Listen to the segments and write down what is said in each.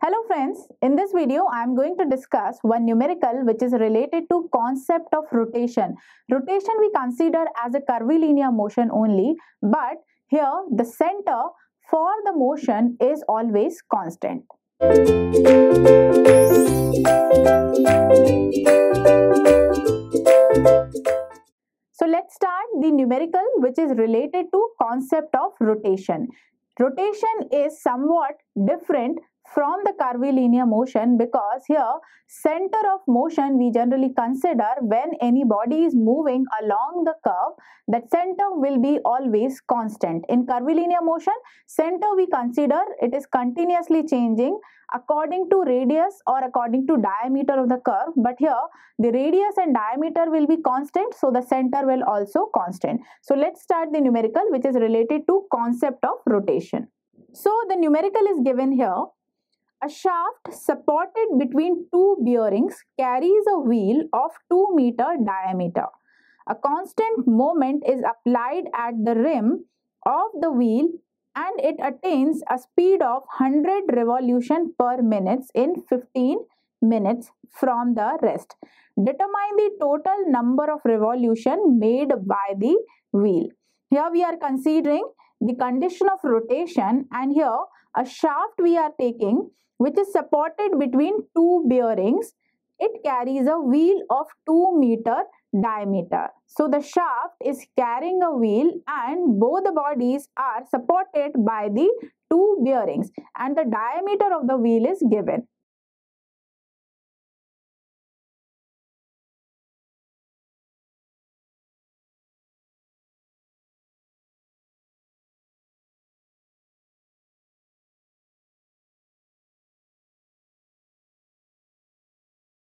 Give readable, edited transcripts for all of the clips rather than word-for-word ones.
Hello friends, in this video I am going to discuss one numerical which is related to concept of rotation. Rotation we consider as a curvilinear motion only, but here the center for the motion is always constant. So let's start the numerical which is related to concept of rotation. Rotation is somewhat different from the curvilinear motion because here center of motion we generally consider when any body is moving along the curve, that center will be always constant. In curvilinear motion, center we consider it is continuously changing according to radius or according to diameter of the curve, but here the radius and diameter will be constant, so the center will also constant. So let's start the numerical which is related to concept of rotation. So the numerical is given here. A shaft supported between two bearings carries a wheel of 2 meter diameter. A constant moment is applied at the rim of the wheel and it attains a speed of 100 revolution per minute in 15 minutes from the rest. Determine the total number of revolution made by the wheel. Here we are considering the condition of rotation, and here a shaft we are taking which is supported between two bearings. It carries a wheel of 2 meter diameter. So the shaft is carrying a wheel and both the bodies are supported by the two bearings and the diameter of the wheel is given.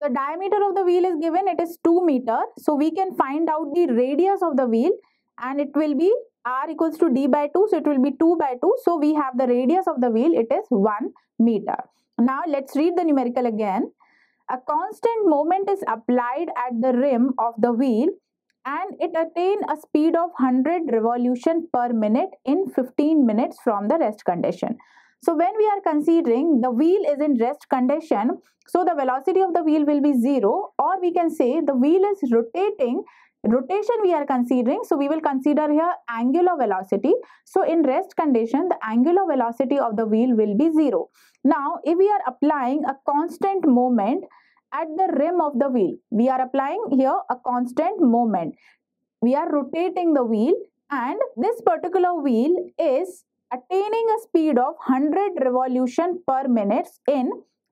The diameter of the wheel is given, it is 2 meter. So we can find out the radius of the wheel and it will be r equals to d by 2. So it will be 2 by 2. So we have the radius of the wheel, it is 1 meter. Now let's read the numerical again. A constant moment is applied at the rim of the wheel and it attains a speed of 100 revolution per minute in 15 minutes from the rest condition. So when we are considering the wheel is in rest condition, so the velocity of the wheel will be 0, or we can say the wheel is rotating. Rotation we are considering, so we will consider here angular velocity. So in rest condition, the angular velocity of the wheel will be 0. Now if we are applying a constant moment at the rim of the wheel, we are applying here a constant moment. We are rotating the wheel and this particular wheel is attaining a speed of 100 revolution per minute in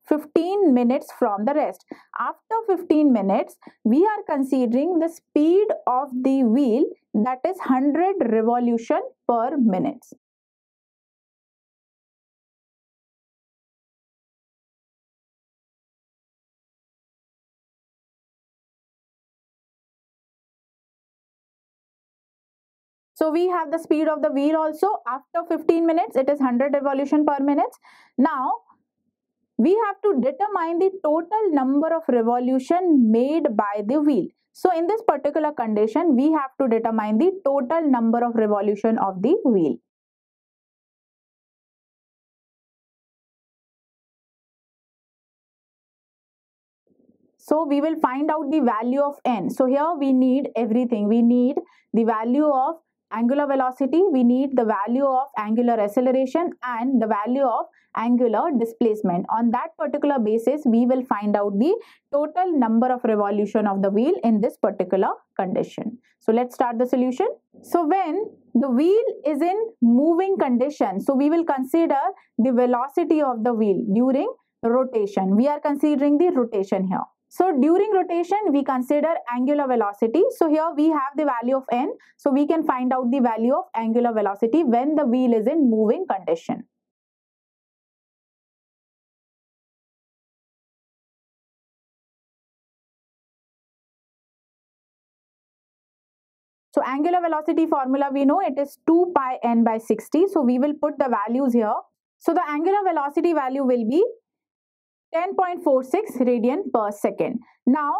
15 minutes from the rest. After 15 minutes, we are considering the speed of the wheel, that is 100 revolution per minute. So we have the speed of the wheel also. After 15 minutes, it is 100 revolution per minute. Now, we have to determine the total number of revolution made by the wheel. So in this particular condition, we have to determine the total number of revolution of the wheel. So we will find out the value of n. So here we need everything. We need the value of angular velocity, we need the value of angular acceleration and the value of angular displacement. On that particular basis, we will find out the total number of revolution of the wheel in this particular condition. So let's start the solution. So when the wheel is in moving condition, so we will consider the velocity of the wheel during rotation. We are considering the rotation here. So during rotation, we consider angular velocity. So here we have the value of n. So we can find out the value of angular velocity when the wheel is in moving condition. So angular velocity formula we know it is 2 pi n by 60. So we will put the values here. So the angular velocity value will be 10.46 radian per second. Now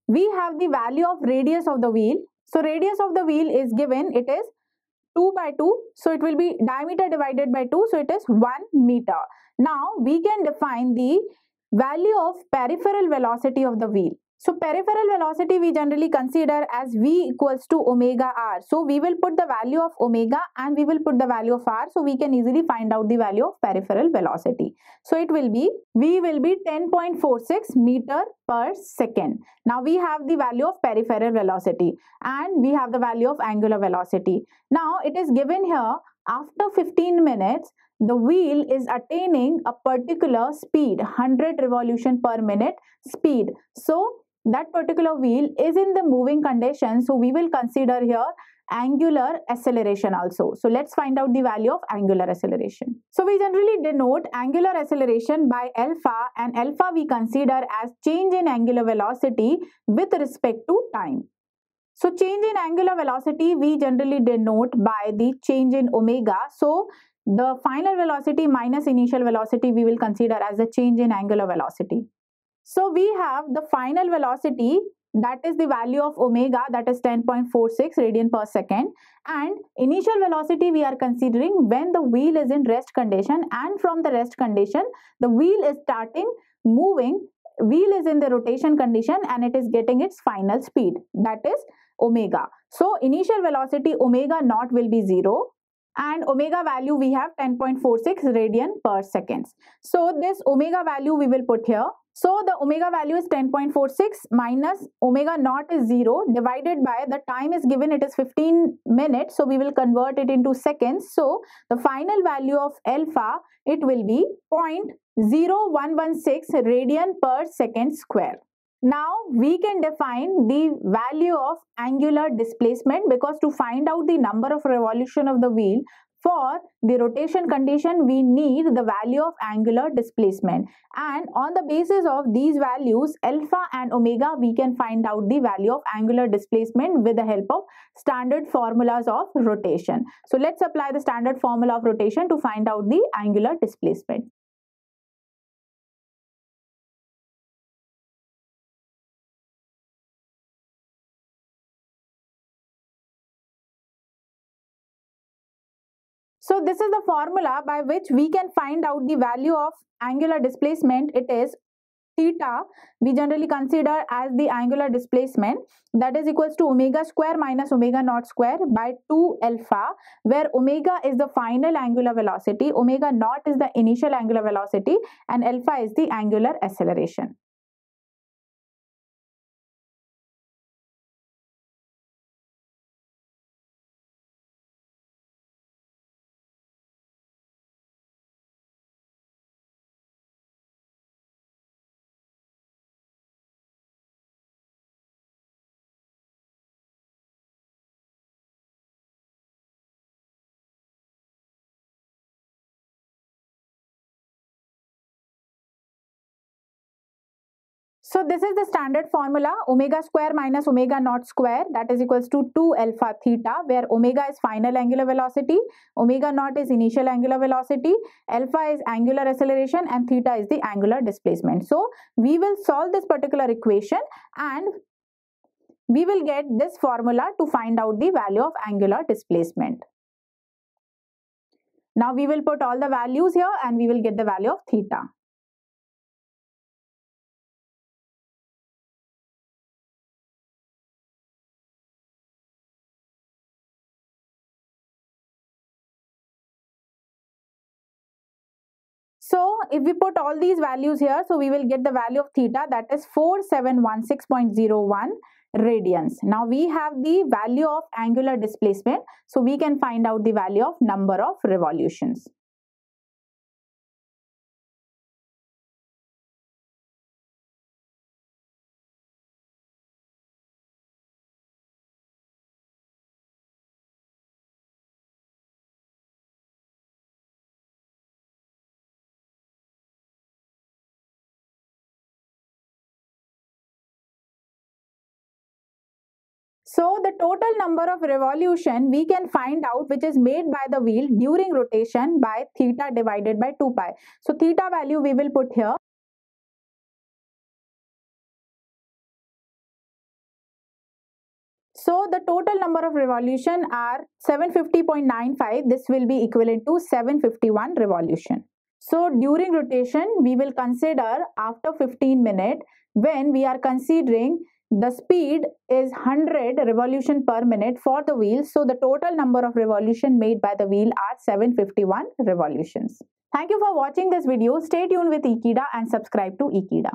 we have the value of radius of the wheel. So radius of the wheel is given, it is 2 by 2. So it will be diameter divided by 2. So it is 1 meter. Now we can define the value of peripheral velocity of the wheel. So peripheral velocity we generally consider as V equals to omega r. So we will put the value of omega and we will put the value of r, so we can easily find out the value of peripheral velocity. So it will be V will be 10.46 meter per second. Now we have the value of peripheral velocity and we have the value of angular velocity. Now it is given here, after 15 minutes the wheel is attaining a particular speed, 100 revolution per minute speed. So that particular wheel is in the moving condition, so we will consider here angular acceleration also. So let's find out the value of angular acceleration. So we generally denote angular acceleration by alpha, and alpha we consider as change in angular velocity with respect to time. So change in angular velocity we generally denote by the change in omega. So the final velocity minus initial velocity we will consider as the change in angular velocity. So we have the final velocity, that is the value of omega, that is 10.46 radian per second, and initial velocity we are considering when the wheel is in rest condition, and from the rest condition the wheel is starting moving, wheel is in the rotation condition and it is getting its final speed, that is omega. So initial velocity omega naught will be 0 and omega value we have 10.46 radian per seconds. So this omega value we will put here. So the omega value is 10.46 minus omega naught is 0 divided by the time is given, it is 15 minutes. So we will convert it into seconds. So the final value of alpha, it will be 0.0116 radian per second square. Now we can define the value of angular displacement, because to find out the number of revolution of the wheel, for the rotation condition we need the value of angular displacement, and on the basis of these values alpha and omega we can find out the value of angular displacement with the help of standard formulas of rotation. So let's apply the standard formula of rotation to find out the angular displacement. So this is the formula by which we can find out the value of angular displacement. It is theta, we generally consider as the angular displacement, that is equals to omega square minus omega naught square by 2 alpha, where omega is the final angular velocity, omega naught is the initial angular velocity, and alpha is the angular acceleration. So this is the standard formula, omega square minus omega naught square, that is equals to 2 alpha theta, where omega is final angular velocity, omega naught is initial angular velocity, alpha is angular acceleration, and theta is the angular displacement. So we will solve this particular equation and we will get this formula to find out the value of angular displacement. Now we will put all the values here and we will get the value of theta. So if we put all these values here, so we will get the value of theta, that is 4716.01 radians. Now we have the value of angular displacement, so we can find out the value of number of revolutions. So the total number of revolution we can find out, which is made by the wheel during rotation, by theta divided by 2 pi. So theta value we will put here. So the total number of revolution are 750.95. This will be equivalent to 751 revolution. So during rotation, we will consider after 15 minutes when we are considering the speed is 100 revolution per minute for the wheel. So the total number of revolution made by the wheel are 751 revolutions. Thank you for watching this video. Stay tuned with Ekeeda and subscribe to Ekeeda.